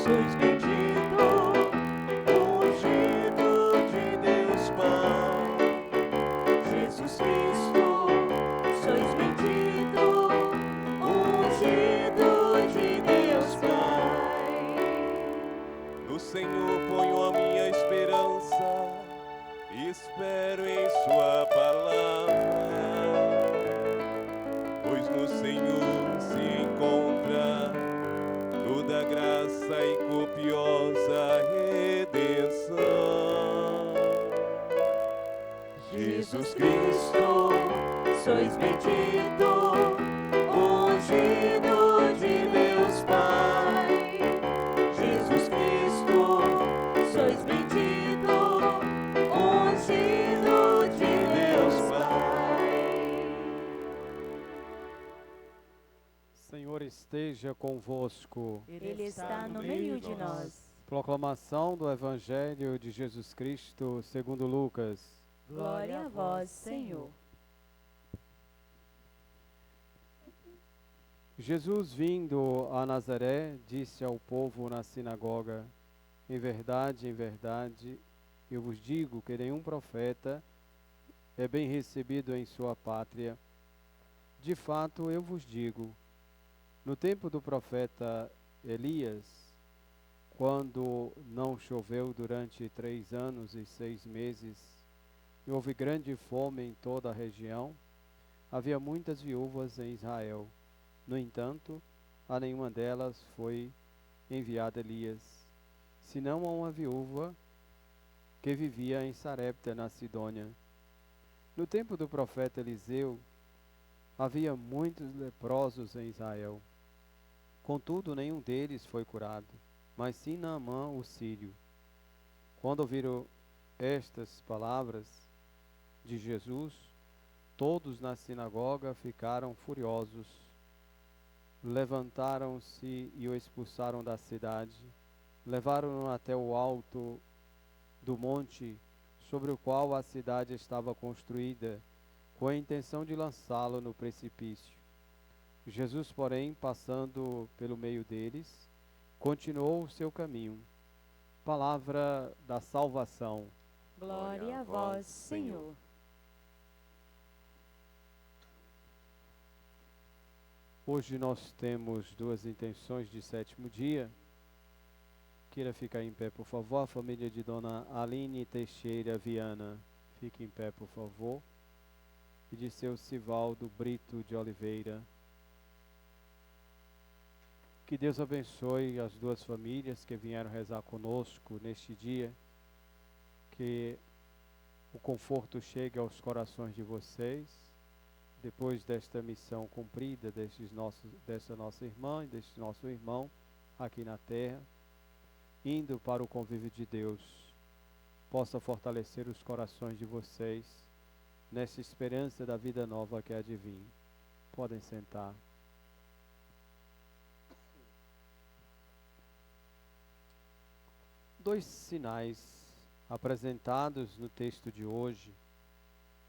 sois bendito, ungido de Deus Pai. Jesus Cristo, sois bendito, ungido de Deus Pai. No Senhor ponho a minha esperança, espero em sua palavra, pois no Senhor se encontra toda graça e copiosa redenção. Jesus Cristo, sois bendito, ungido de Deus Pai. Jesus Cristo, sois bendito, ungido de Deus Pai. Senhor esteja convosco. Ele está no meio de nós. Proclamação do Evangelho de Jesus Cristo segundo Lucas. Glória a vós, Senhor. Jesus, vindo a Nazaré, disse ao povo na sinagoga: em verdade, eu vos digo que nenhum profeta é bem recebido em sua pátria. De fato, eu vos digo, no tempo do profeta Elias, quando não choveu durante 3 anos e 6 meses, e houve grande fome em toda a região, havia muitas viúvas em Israel. No entanto, a nenhuma delas foi enviado Elias, senão a uma viúva que vivia em Sarepta, na Sidônia. No tempo do profeta Eliseu, havia muitos leprosos em Israel. Contudo, nenhum deles foi curado, mas sim Naamã, o sírio. Quando ouviram estas palavras de Jesus, todos na sinagoga ficaram furiosos. Levantaram-se e o expulsaram da cidade. Levaram-no até o alto do monte sobre o qual a cidade estava construída, com a intenção de lançá-lo no precipício. Jesus, porém, passando pelo meio deles, continuou o seu caminho. Palavra da salvação. Glória a vós, Senhor. Hoje nós temos 2 intenções de 7º dia. Queira ficar em pé, por favor. A família de Dona Aline Teixeira Viana, fique em pé, por favor. E de seu Sivaldo Brito de Oliveira. Que Deus abençoe as 2 famílias que vieram rezar conosco neste dia. Que o conforto chegue aos corações de vocês, depois desta missão cumprida dessa nossa irmã e deste nosso irmão aqui na terra, indo para o convívio de Deus, possa fortalecer os corações de vocês nessa esperança da vida nova que há de vir. Podem sentar. Dois sinais apresentados no texto de hoje,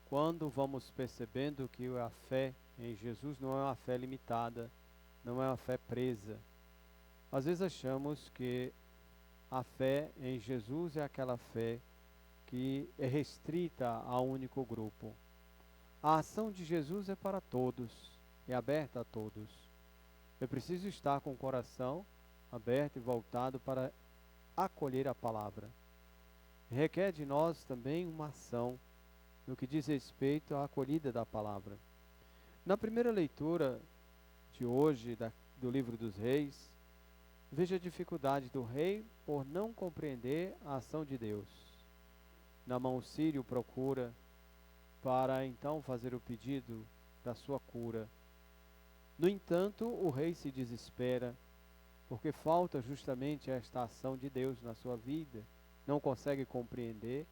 quando vamos percebendo que a fé em Jesus não é uma fé limitada, não é uma fé presa. Às vezes achamos que a fé em Jesus é aquela fé que é restrita a um único grupo. A ação de Jesus é para todos, é aberta a todos. É preciso estar com o coração aberto e voltado para acolher a palavra. Requer de nós também uma ação no que diz respeito à acolhida da palavra. Na primeira leitura de hoje do livro dos Reis, veja a dificuldade do rei por não compreender a ação de Deus. Naamã o sírio procura para então fazer o pedido da sua cura. No entanto, o rei se desespera, porque falta justamente esta ação de Deus na sua vida. Não consegue compreender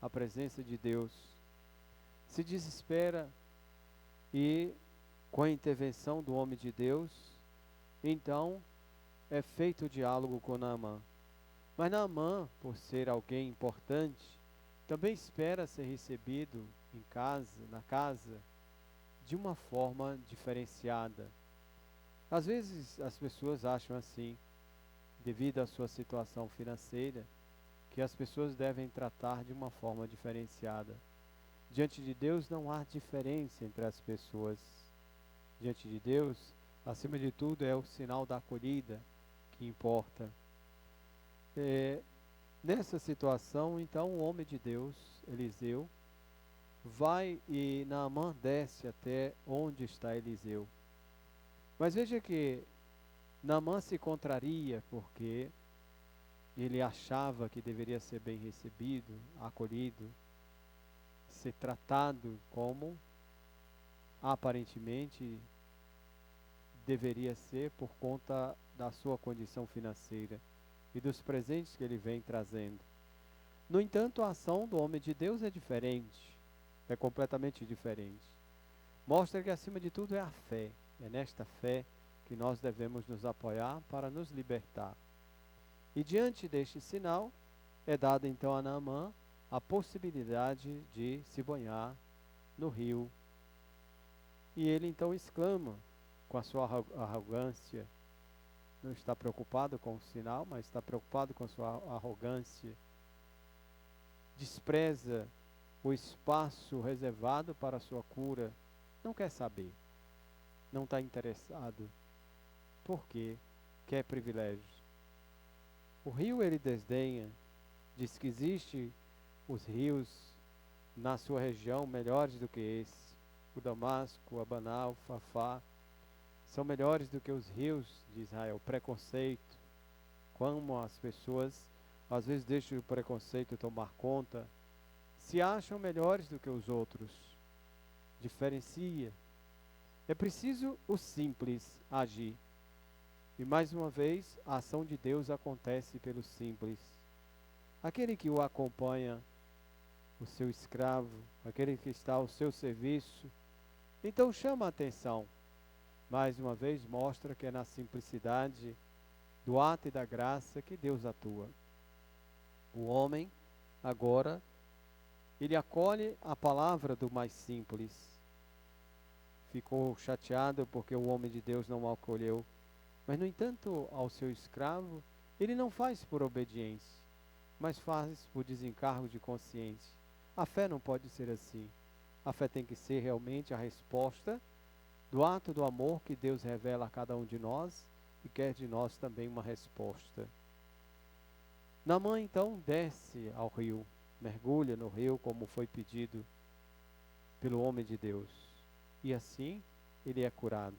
a presença de Deus. Se desespera e, com a intervenção do homem de Deus, então é feito o diálogo com Naamã. Mas Naamã, por ser alguém importante, também espera ser recebido na casa, de uma forma diferenciada. Às vezes as pessoas acham assim: devido à sua situação financeira, que as pessoas devem tratar de uma forma diferenciada. Diante de Deus não há diferença entre as pessoas. Diante de Deus, acima de tudo, é o sinal da acolhida que importa. Nessa situação, então, o homem de Deus, Eliseu, vai e Naamã desce até onde está Eliseu. Mas veja que Naamã se contraria porque ele achava que deveria ser bem recebido, acolhido, ser tratado como aparentemente deveria ser por conta da sua condição financeira e dos presentes que ele vem trazendo. No entanto, a ação do homem de Deus é diferente, é completamente diferente. Mostra que acima de tudo é a fé, é nesta fé que nós devemos nos apoiar para nos libertar. E diante deste sinal, é dada então a Naamã a possibilidade de se banhar no rio. E ele então exclama com a sua arrogância, não está preocupado com o sinal, mas está preocupado com a sua arrogância. Despreza o espaço reservado para a sua cura, não quer saber, não está interessado. Por quê? Quer privilégios. O rio ele desdenha, diz que existe os rios na sua região melhores do que esse. O Damasco, o Abaná, o Fafá, são melhores do que os rios de Israel. Preconceito, como as pessoas às vezes deixam o preconceito tomar conta, se acham melhores do que os outros. Diferencia. É preciso o simples agir. E mais uma vez, a ação de Deus acontece pelo simples. Aquele que o acompanha, o seu escravo, aquele que está ao seu serviço, então chama a atenção. Mais uma vez, mostra que é na simplicidade do ato e da graça que Deus atua. O homem, agora, ele acolhe a palavra do mais simples. Ficou chateado porque o homem de Deus não o acolheu. Mas, no entanto, ao seu escravo, ele não faz por obediência, mas faz por desencargo de consciência. A fé não pode ser assim. A fé tem que ser realmente a resposta do ato do amor que Deus revela a cada um de nós e quer de nós também uma resposta. Naamã então desce ao rio, mergulha no rio como foi pedido pelo homem de Deus. E assim ele é curado.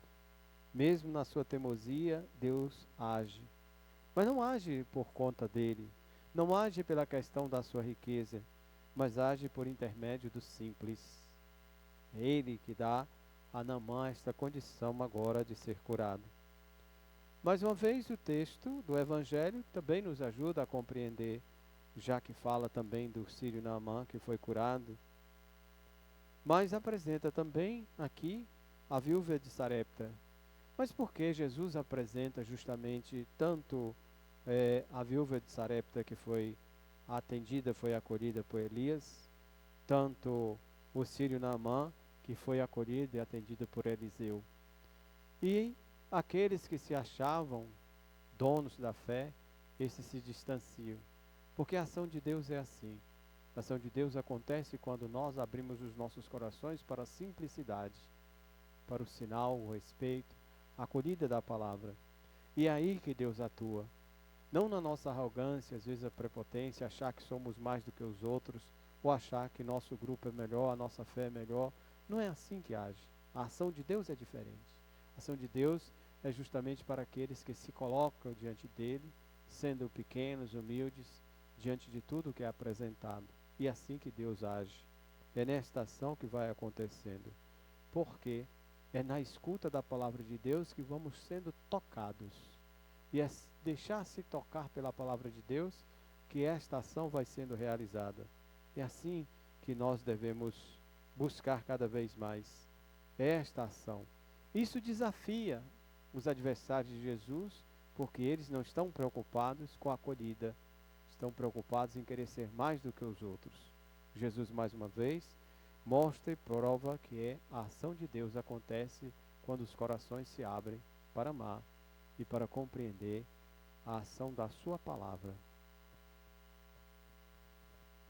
Mesmo na sua teimosia, Deus age. Mas não age por conta dele, não age pela questão da sua riqueza, mas age por intermédio do simples. É ele que dá a Naamã esta condição agora de ser curado. Mais uma vez, o texto do Evangelho também nos ajuda a compreender, já que fala também do sírio Naamã que foi curado, mas apresenta também aqui a viúva de Sarepta. Mas por que Jesus apresenta justamente tanto a viúva de Sarepta que foi atendida, foi acolhida por Elias, tanto o sírio Naamã que foi acolhido e atendido por Eliseu? E aqueles que se achavam donos da fé, esses se distanciam. Porque a ação de Deus é assim. A ação de Deus acontece quando nós abrimos os nossos corações para a simplicidade, para o sinal, o respeito, a acolhida da palavra. E é aí que Deus atua. Não na nossa arrogância, às vezes a prepotência, achar que somos mais do que os outros, ou achar que nosso grupo é melhor, a nossa fé é melhor. Não é assim que age. A ação de Deus é diferente. A ação de Deus é justamente para aqueles que se colocam diante dele, sendo pequenos, humildes, diante de tudo que é apresentado. E é assim que Deus age. É nesta ação que vai acontecendo. Porque é na escuta da palavra de Deus que vamos sendo tocados. E é deixar-se tocar pela palavra de Deus que esta ação vai sendo realizada. É assim que nós devemos buscar cada vez mais esta ação. Isso desafia os adversários de Jesus, porque eles não estão preocupados com a acolhida, estão preocupados em querer ser mais do que os outros. Jesus, mais uma vez, mostra e prova que a ação de Deus acontece quando os corações se abrem para amar e para compreender a ação da Sua palavra.